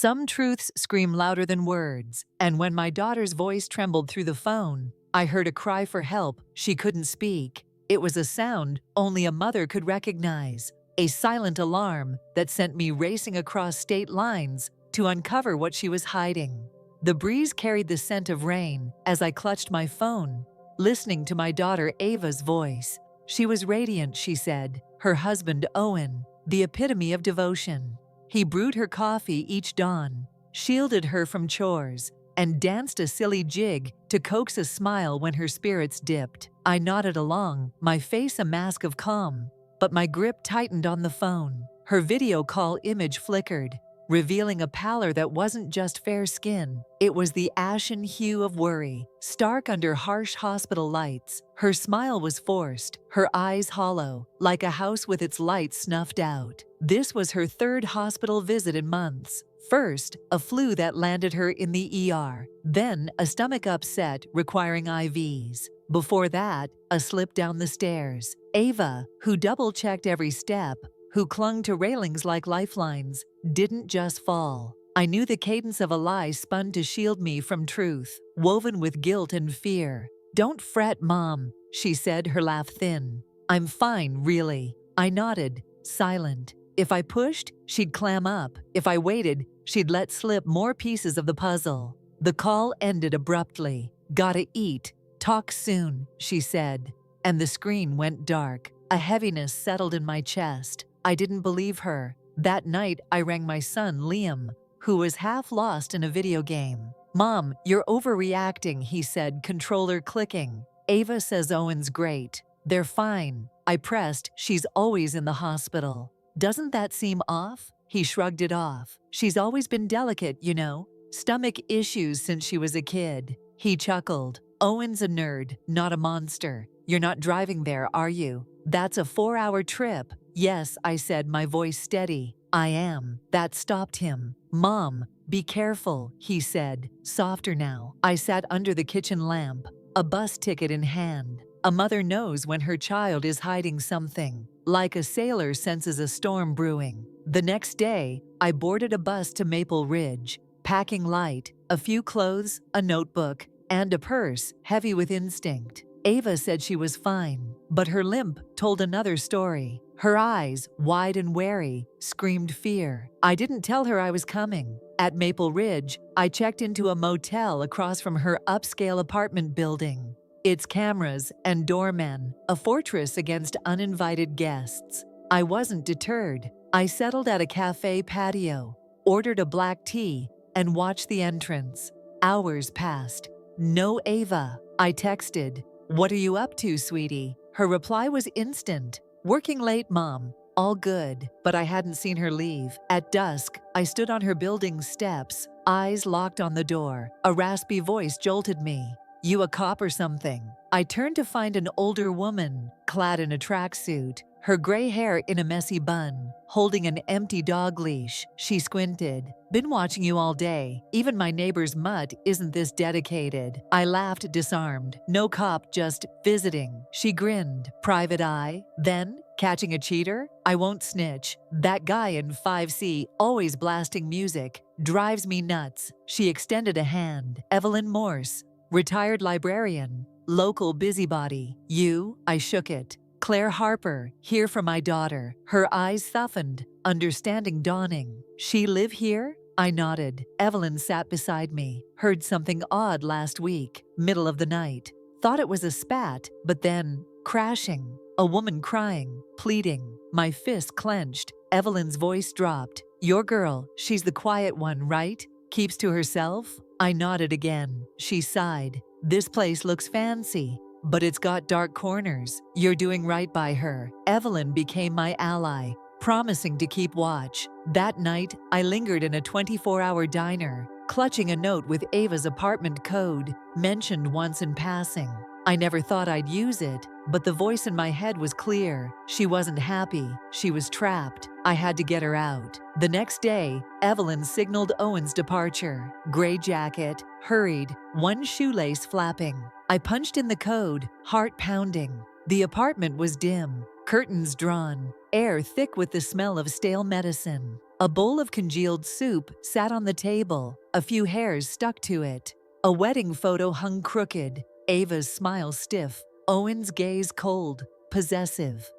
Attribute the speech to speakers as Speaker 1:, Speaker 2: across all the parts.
Speaker 1: Some truths scream louder than words, and when my daughter's voice trembled through the phone, I heard a cry for help she couldn't speak. It was a sound only a mother could recognize, a silent alarm that sent me racing across state lines to uncover what she was hiding. The breeze carried the scent of rain as I clutched my phone, listening to my daughter Ava's voice. She was radiant, she said, her husband Owen, the epitome of devotion. He brewed her coffee each dawn, shielded her from chores, and danced a silly jig to coax a smile when her spirits dipped. I nodded along, my face a mask of calm, but my grip tightened on the phone. Her video call image flickered, revealing a pallor that wasn't just fair skin. It was the ashen hue of worry, stark under harsh hospital lights. Her smile was forced, her eyes hollow, like a house with its lights snuffed out. This was her third hospital visit in months. First, a flu that landed her in the ER. Then, a stomach upset requiring IVs. Before that, a slip down the stairs. Ava, who double-checked every step, who clung to railings like lifelines, didn't just fall. I knew the cadence of a lie spun to shield me from truth, woven with guilt and fear. "Don't fret, Mom," she said, her laugh thin. "I'm fine, really." I nodded, silent. If I pushed, she'd clam up. If I waited, she'd let slip more pieces of the puzzle. The call ended abruptly. "Gotta eat. Talk soon," she said. And the screen went dark. A heaviness settled in my chest. I didn't believe her. That night, I rang my son, Liam, who was half lost in a video game. "Mom, you're overreacting," he said, controller clicking. "Ava says Owen's great. They're fine." I pressed, "She's always in the hospital." "Doesn't that seem off?" He shrugged it off. "She's always been delicate, you know. Stomach issues since she was a kid." He chuckled. "Owen's a nerd, not a monster. You're not driving there, are you? That's a 4-hour trip." "Yes," I said, my voice steady. "I am." That stopped him. "Mom, be careful," he said, softer now. I sat under the kitchen lamp, a bus ticket in hand. A mother knows when her child is hiding something, like a sailor senses a storm brewing. The next day, I boarded a bus to Maple Ridge, packing light, a few clothes, a notebook, and a purse heavy with instinct. Ava said she was fine, but her limp told another story. Her eyes, wide and wary, screamed fear. I didn't tell her I was coming. At Maple Ridge, I checked into a motel across from her upscale apartment building. Its cameras and doormen, a fortress against uninvited guests. I wasn't deterred. I settled at a cafe patio, ordered a black tea, and watched the entrance. Hours passed. No Ava. I texted, "What are you up to, sweetie?" Her reply was instant. "Working late, Mom. All good." But I hadn't seen her leave. At dusk, I stood on her building's steps, eyes locked on the door. A raspy voice jolted me. "You a cop or something?" I turned to find an older woman, clad in a tracksuit, her gray hair in a messy bun, holding an empty dog leash. She squinted. "Been watching you all day. Even my neighbor's mutt isn't this dedicated." I laughed, disarmed. "No cop, just visiting." She grinned. "Private eye? Then, catching a cheater? I won't snitch. That guy in 5C, always blasting music, drives me nuts." She extended a hand. "Evelyn Morse, retired librarian, local busybody." "You?" I shook it. "Claire Harper, here for my daughter." Her eyes softened, understanding dawning. "She live here?" I nodded. Evelyn sat beside me. "Heard something odd last week, middle of the night. Thought it was a spat, but then, crashing. A woman crying, pleading." My fist clenched. Evelyn's voice dropped. "Your girl, she's the quiet one, right? Keeps to herself?" I nodded again. She sighed. "This place looks fancy, but it's got dark corners. You're doing right by her." Evelyn became my ally, promising to keep watch. That night, I lingered in a 24-hour diner, clutching a note with Ava's apartment code, mentioned once in passing. I never thought I'd use it, but the voice in my head was clear. She wasn't happy. She was trapped. I had to get her out. The next day, Evelyn signaled Owen's departure. Gray jacket, hurried, one shoelace flapping. I punched in the code, heart pounding. The apartment was dim, Curtains drawn, air thick with the smell of stale medicine. A bowl of congealed soup sat on the table, a few hairs stuck to it. A wedding photo hung crooked, Ava's smile stiff, Owen's gaze cold, possessive.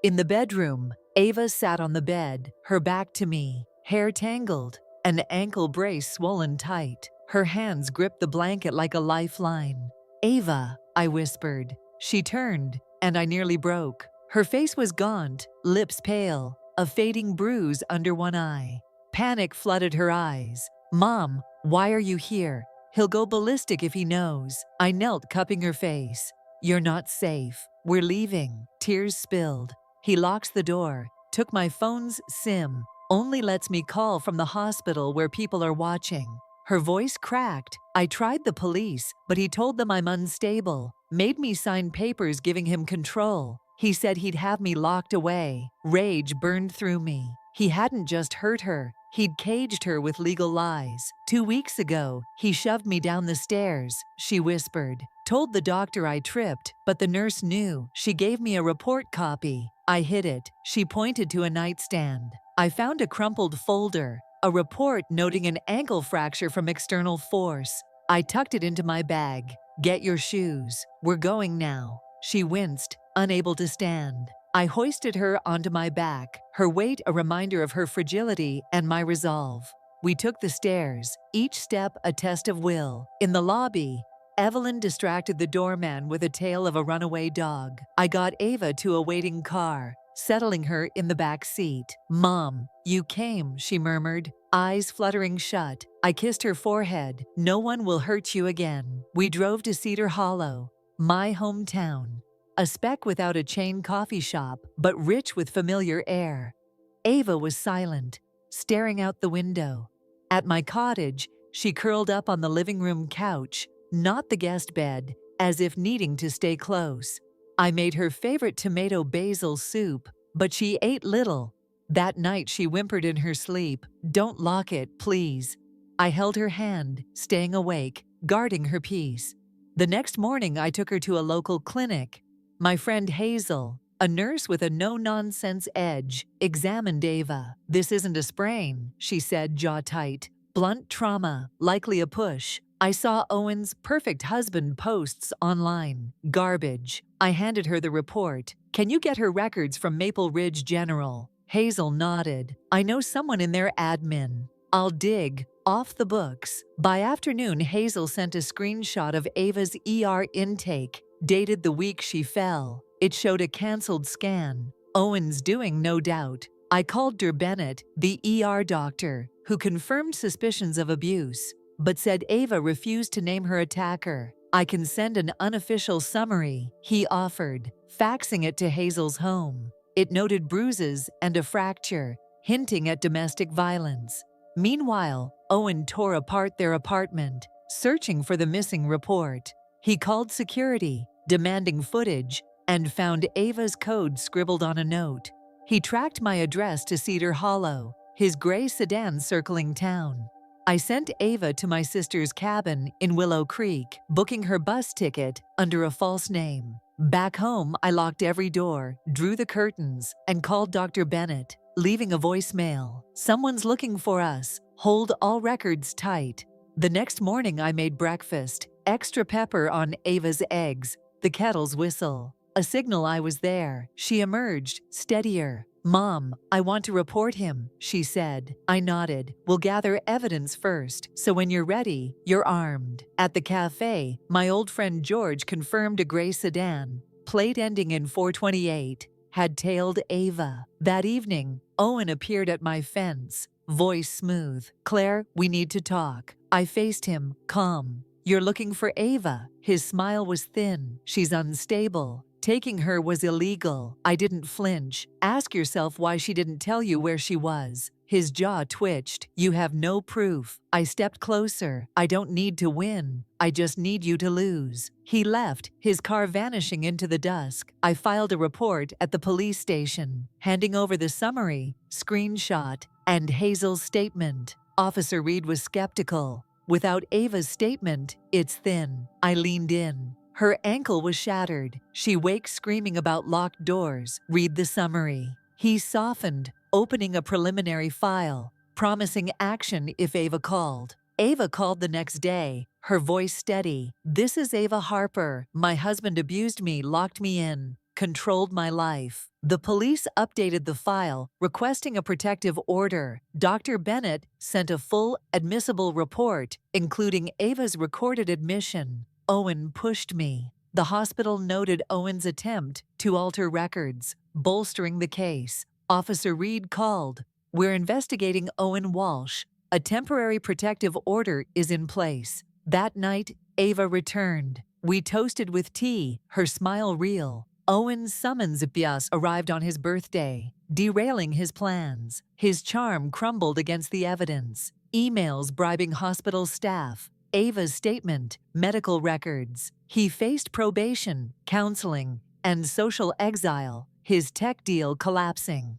Speaker 1: In the bedroom, Ava sat on the bed, her back to me, hair tangled, an ankle brace swollen tight. Her hands gripped the blanket like a lifeline. "Ava," I whispered. She turned, and I nearly broke. Her face was gaunt, lips pale, a fading bruise under one eye. Panic flooded her eyes. "Mom, why are you here? He'll go ballistic if he knows." I knelt, cupping her face. "You're not safe. We're leaving." Tears spilled. He locks the door, took my phone's SIM, only lets me call from the hospital where people are watching. Her voice cracked. "I tried the police, but he told them I'm unstable, made me sign papers giving him control. He said he'd have me locked away." Rage burned through me. He hadn't just hurt her, he'd caged her with legal lies. 2 weeks ago, he shoved me down the stairs, she whispered. "Told the doctor I tripped, but the nurse knew. She gave me a report copy. I hid it." She pointed to a nightstand. I found a crumpled folder, a report noting an ankle fracture from external force. I tucked it into my bag. "Get your shoes. We're going now." She winced, unable to stand. I hoisted her onto my back, her weight a reminder of her fragility and my resolve. We took the stairs, each step a test of will. In the lobby, Evelyn distracted the doorman with a tale of a runaway dog. I got Ava to a waiting car, settling her in the back seat. "Mom, you came," she murmured, eyes fluttering shut. I kissed her forehead. "No one will hurt you again." We drove to Cedar Hollow, my hometown. A speck without a chain coffee shop, but rich with familiar air. Ava was silent, staring out the window. At my cottage, she curled up on the living room couch, not the guest bed, as if needing to stay close. I made her favorite tomato basil soup, but she ate little. That night she whimpered in her sleep, "Don't lock it, please." I held her hand, staying awake, guarding her peace. The next morning I took her to a local clinic. My friend Hazel, a nurse with a no-nonsense edge, examined Ava. "This isn't a sprain," she said, jaw tight. "Blunt trauma, likely a push." I saw Owen's perfect husband posts online. Garbage. I handed her the report. "Can you get her records from Maple Ridge General?" Hazel nodded. "I know someone in their admin. I'll dig." Off the books. By afternoon, Hazel sent a screenshot of Ava's ER intake, dated the week she fell. It showed a canceled scan. Owen's doing, no doubt. I called Bennett, the ER doctor, who confirmed suspicions of abuse, but said Ava refused to name her attacker. "I can send an unofficial summary," he offered, faxing it to Hazel's home. It noted bruises and a fracture, hinting at domestic violence. Meanwhile, Owen tore apart their apartment, searching for the missing report. He called security, demanding footage, and found Ava's code scribbled on a note. He tracked my address to Cedar Hollow, his gray sedan circling town. I sent Ava to my sister's cabin in Willow Creek, booking her bus ticket under a false name. Back home, I locked every door, drew the curtains, and called Dr. Bennett, leaving a voicemail. "Someone's looking for us. Hold all records tight." The next morning I made breakfast, extra pepper on Ava's eggs, the kettle's whistle. A signal I was there. She emerged, steadier. "Mom, I want to report him," she said. I nodded. "We'll gather evidence first, so when you're ready, you're armed." At the cafe, my old friend George confirmed a gray sedan, plate ending in 428, had tailed Ava. That evening, Owen appeared at my fence, voice smooth. "Claire, we need to talk." I faced him, calm. "You're looking for Ava." His smile was thin. "She's unstable. Taking her was illegal." I didn't flinch. "Ask yourself why she didn't tell you where she was." His jaw twitched. "You have no proof." I stepped closer. "I don't need to win. I just need you to lose." He left, his car vanishing into the dusk. I filed a report at the police station, handing over the summary, screenshot, and Hazel's statement. Officer Reed was skeptical. "Without Ava's statement, it's thin." I leaned in. Her ankle was shattered. She wakes screaming about locked doors. Read the summary. He softened, opening a preliminary file, promising action if Ava called. Ava called the next day, her voice steady. "This is Ava Harper. My husband abused me, locked me in, controlled my life." The police updated the file, requesting a protective order. Dr. Bennett sent a full, admissible report, including Ava's recorded admission. Owen pushed me. The hospital noted Owen's attempt to alter records, bolstering the case. Officer Reed called. "We're investigating Owen Walsh. A temporary protective order is in place." That night, Ava returned. We toasted with tea, her smile real. Owen's summons bias arrived on his birthday, derailing his plans. His charm crumbled against the evidence. Emails bribing hospital staff. Ava's statement, medical records. He faced probation, counseling, and social exile, his tech deal collapsing.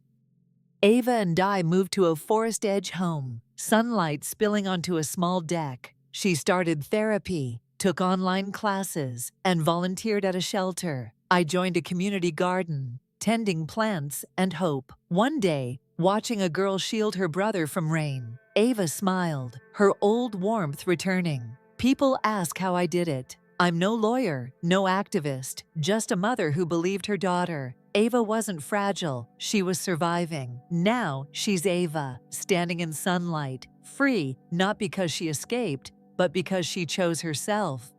Speaker 1: Ava and I moved to a forest-edge home, sunlight spilling onto a small deck. She started therapy, took online classes, and volunteered at a shelter. I joined a community garden, tending plants and hope. One day, watching a girl shield her brother from rain, Ava smiled, her old warmth returning. People ask how I did it. I'm no lawyer, no activist, just a mother who believed her daughter. Ava wasn't fragile, she was surviving. Now she's Ava, standing in sunlight, free, not because she escaped, but because she chose herself.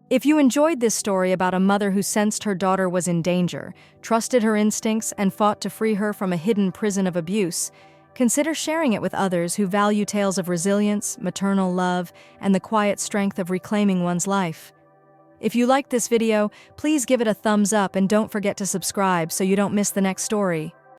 Speaker 2: If you enjoyed this story about a mother who sensed her daughter was in danger, trusted her instincts, and fought to free her from a hidden prison of abuse, consider sharing it with others who value tales of resilience, maternal love, and the quiet strength of reclaiming one's life. If you liked this video, please give it a thumbs up and don't forget to subscribe so you don't miss the next story.